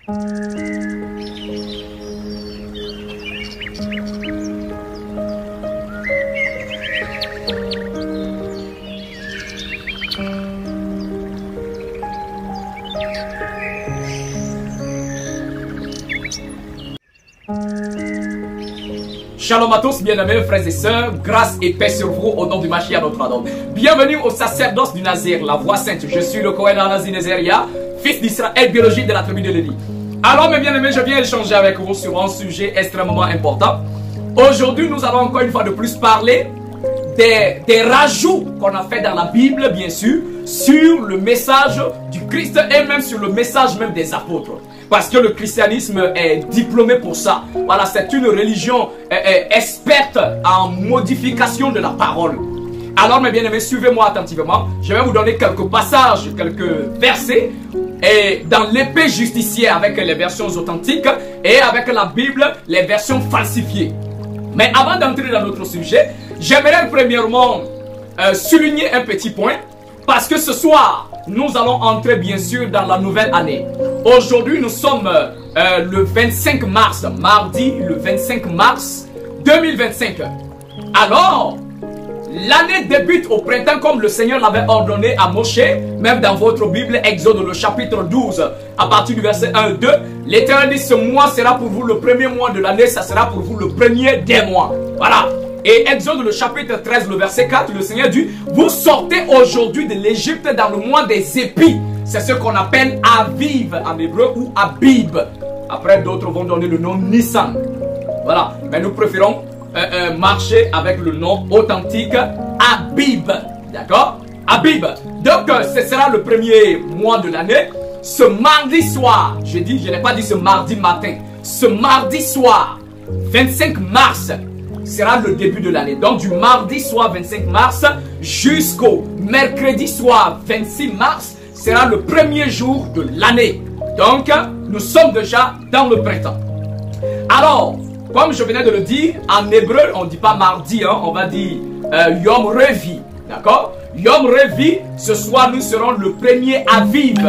Shalom à tous, bien-aimés frères et sœurs, grâce et paix sur vous au nom du Mashiach notre Adon. Bienvenue au sacerdoce du Nazir, la voix sainte. Je suis le Kohen Anazi Nezeria, fils d'Israël biologique de la tribu de Lévi. Alors mes bien-aimés, je viens échanger avec vous sur un sujet extrêmement important. Aujourd'hui, nous allons encore une fois de plus parler des rajouts qu'on a fait dans la Bible, bien sûr, sur le message du Christ et même sur le message même des apôtres. Parce que le christianisme est diplômé pour ça. Voilà, c'est une religion experte en modification de la parole. Alors mes bien-aimés, suivez-moi attentivement. Je vais vous donner quelques passages, quelques versets et dans l'épée justicière avec les versions authentiques et avec la Bible, les versions falsifiées. Mais avant d'entrer dans notre sujet, j'aimerais premièrement souligner un petit point. Parce que ce soir, nous allons entrer bien sûr dans la nouvelle année. Aujourd'hui, nous sommes le 25 mars, mardi le 25 mars 2025. Alors, l'année débute au printemps comme le Seigneur l'avait ordonné à Moshe, même dans votre Bible, Exode le chapitre 12, à partir du verset 1 et 2. L'Éternel dit, ce mois sera pour vous le premier mois de l'année, ça sera pour vous le premier des mois. Voilà. Et Exode le chapitre 13, le verset 4, le Seigneur dit, vous sortez aujourd'hui de l'Égypte dans le mois des épis. C'est ce qu'on appelle Aviv en hébreu ou Abib. Après, d'autres vont donner le nom Nissan. Voilà. Mais nous préférons marcher avec le nom authentique Abib. D'accord? Abib. Donc, ce sera le premier mois de l'année. Ce mardi soir, je n'ai pas dit ce mardi matin. Ce mardi soir, 25 mars, sera le début de l'année. Donc du mardi soir 25 mars jusqu'au mercredi soir 26 mars sera le premier jour de l'année. Donc nous sommes déjà dans le printemps. Alors, comme je venais de le dire, en hébreu on ne dit pas mardi, hein, on va dire Yom Revi. D'accord? Yom Revi, ce soir nous serons le premier Aviv.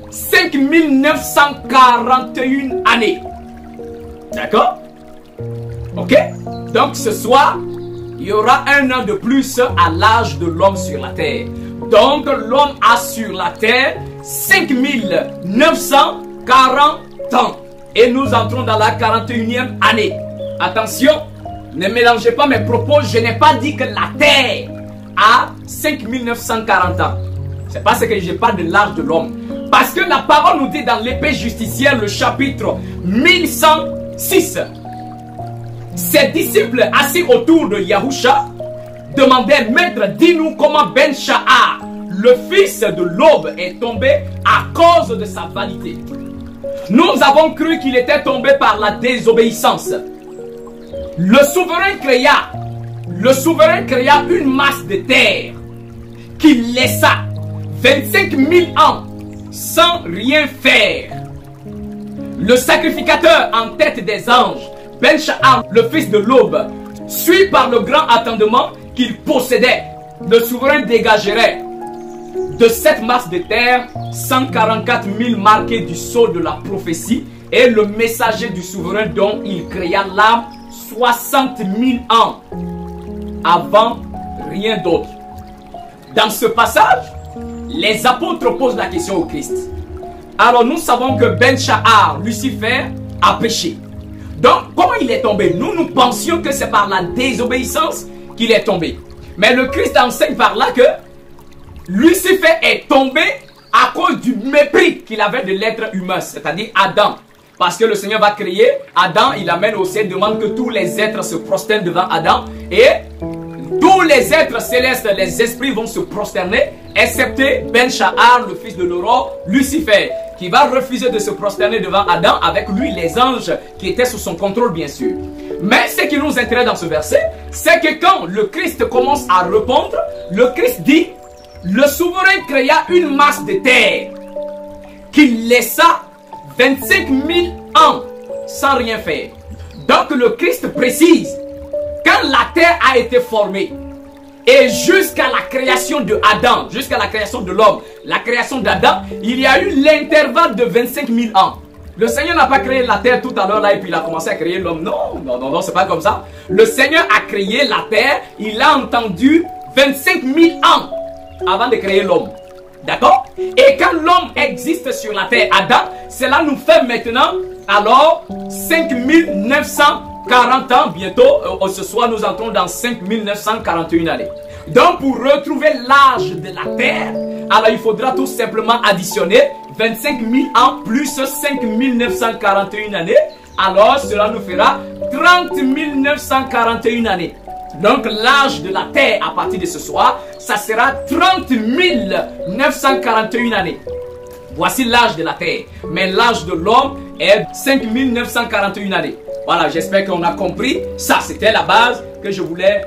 5941 années. D'accord? Ok? Donc ce soir, il y aura un an de plus à l'âge de l'homme sur la terre. Donc l'homme a sur la terre 5940 ans. Et nous entrons dans la 41e année. Attention, ne mélangez pas mes propos. Je n'ai pas dit que la terre a 5940 ans. C'est pas ce que je parle de l'âge de l'homme. Parce que la parole nous dit dans l'épée justicière, le chapitre 1106. Ses disciples assis autour de Yahusha demandaient, Maître, dis-nous comment Ben Shahar, le fils de l'aube, est tombé à cause de sa vanité. Nous avons cru qu'il était tombé par la désobéissance. Le souverain créa une masse de terre qu'il laissa 25 000 ans sans rien faire. Le sacrificateur en tête des anges, Ben Shahar, le fils de l'aube, suit par le grand attendement qu'il possédait. Le souverain dégagerait de cette masse de terre 144 000 marqués du sceau de la prophétie et le messager du souverain dont il créa l'âme 60 000 ans avant rien d'autre. Dans ce passage, les apôtres posent la question au Christ. Alors nous savons que Ben Shahar, Lucifer, a péché. Donc, comment il est tombé? Nous pensions que c'est par la désobéissance qu'il est tombé. Mais le Christ enseigne par là que Lucifer est tombé à cause du mépris qu'il avait de l'être humain, c'est-à-dire Adam. Parce que le Seigneur va créer Adam, il amène au ciel, demande que tous les êtres se prosternent devant Adam. Et tous les êtres célestes, les esprits vont se prosterner, excepté Ben Shahar, le fils de l'aurore, Lucifer, qui va refuser de se prosterner devant Adam, avec lui les anges qui étaient sous son contrôle bien sûr. Mais ce qui nous intéresse dans ce verset, c'est que quand le Christ commence à répondre, le Christ dit, le souverain créa une masse de terre qu'il laissa 25 000 ans sans rien faire. Donc le Christ précise, quand la terre a été formée, et jusqu'à la création de Adam, jusqu'à la création de l'homme, la création d'Adam, il y a eu l'intervalle de 25 000 ans. Le Seigneur n'a pas créé la terre tout à l'heure là et puis il a commencé à créer l'homme. Non, non, non, non, c'est pas comme ça. Le Seigneur a créé la terre, il a entendu 25 000 ans avant de créer l'homme. D'accord? Et quand l'homme existe sur la terre, Adam, cela nous fait maintenant alors 5940 ans. Bientôt, ce soir, nous entrons dans 5941 années. Donc, pour retrouver l'âge de la terre, alors il faudra tout simplement additionner 25 000 ans plus 5941 années. Alors, cela nous fera 30 941 années. Donc, l'âge de la terre à partir de ce soir, ça sera 30 941 années. Voici l'âge de la terre. Mais l'âge de l'homme est 5 941 années. Voilà, j'espère qu'on a compris. Ça, c'était la base que je voulais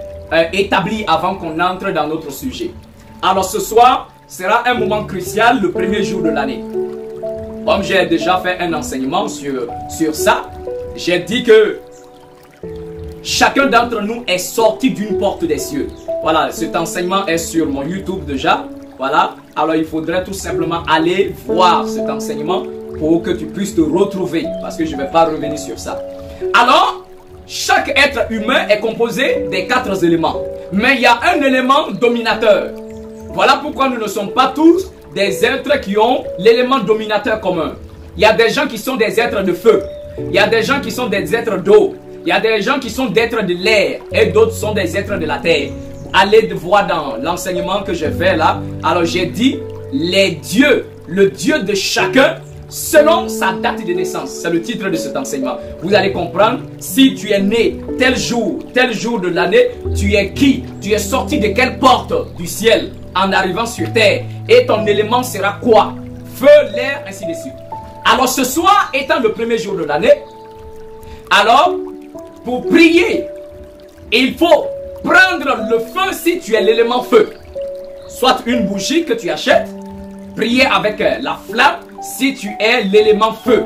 établir avant qu'on entre dans notre sujet. Alors, ce soir sera un moment crucial, le premier jour de l'année. Comme j'ai déjà fait un enseignement sur ça, j'ai dit que chacun d'entre nous est sorti d'une porte des cieux. Voilà, cet enseignement est sur mon YouTube déjà. Voilà, alors il faudrait tout simplement aller voir cet enseignement pour que tu puisses te retrouver. Parce que je ne vais pas revenir sur ça. Alors, chaque être humain est composé des 4 éléments. Mais il y a un élément dominateur. Voilà pourquoi nous ne sommes pas tous des êtres qui ont l'élément dominateur commun. Il y a des gens qui sont des êtres de feu. Il y a des gens qui sont des êtres d'eau. Il y a des gens qui sont des êtres de l'air. Et d'autres sont des êtres de la terre. Allez voir dans l'enseignement que je fais là. Alors j'ai dit, les dieux, le Dieu de chacun, selon sa date de naissance. C'est le titre de cet enseignement. Vous allez comprendre, si tu es né tel jour de l'année, tu es qui? Tu es sorti de quelle porte du ciel en arrivant sur terre? Et ton élément sera quoi? Feu, l'air, ainsi de suite. Alors ce soir étant le premier jour de l'année, alors pour prier, il faut prendre le feu si tu es l'élément feu. Soit une bougie que tu achètes, prier avec la flamme si tu es l'élément feu.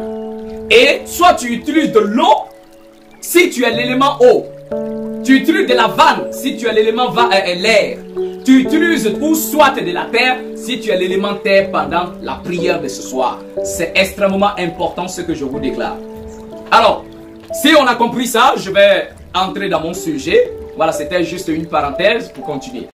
Et soit tu utilises de l'eau si tu es l'élément eau. Tu utilises de la vanne si tu es l'élément l'air. Tu utilises ou soit de la terre si tu es l'élément terre pendant la prière de ce soir. C'est extrêmement important ce que je vous déclare. Alors, si on a compris ça, je vais entrer dans mon sujet. Voilà, c'était juste une parenthèse pour continuer.